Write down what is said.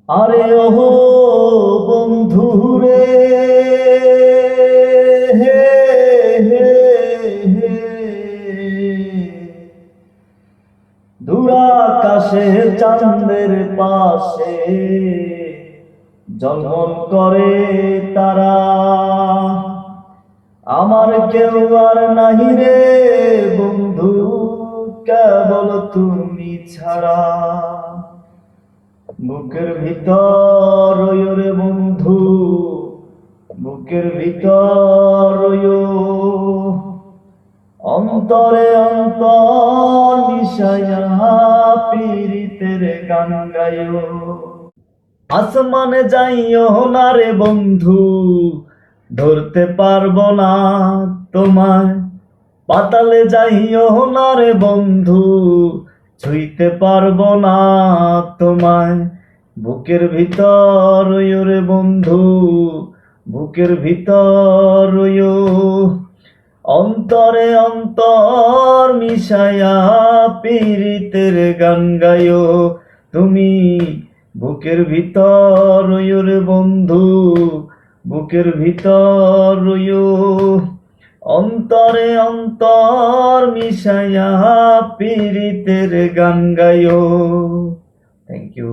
আরে ওহো বন্ধু রে, হে হে হে, দূর আকাশে চাঁদের পাশে ঝলমল করে তারা। আমার কেউ আর নাহি রে বন্ধু, কেবল তুমি ছাড়া। বুকের ভিতর রইও রে বন্ধু, বুকের ভিতর রইও, অন্তরে অন্তর মিশাইয়া পীড়িতের গান গাইও। আসমানে যাইও না রে বন্ধু, ধরতে পারবো না তোমায়। পাতালে যাইও না রে বন্ধু, ছুঁইতে পারবো না তোমায়। বুকের ভিতর রইও রে বন্ধু, বুকের ভিতর রইও, অন্তরে অন্তর মিশায়া পীড়িতের গান গাইও। তুমি বুকের ভিতর রইও রে বন্ধু, বুকের ভিতর রইও, অন্তরে অন্তর মিশায়া পীড়িতের গান গাইও। Thank you.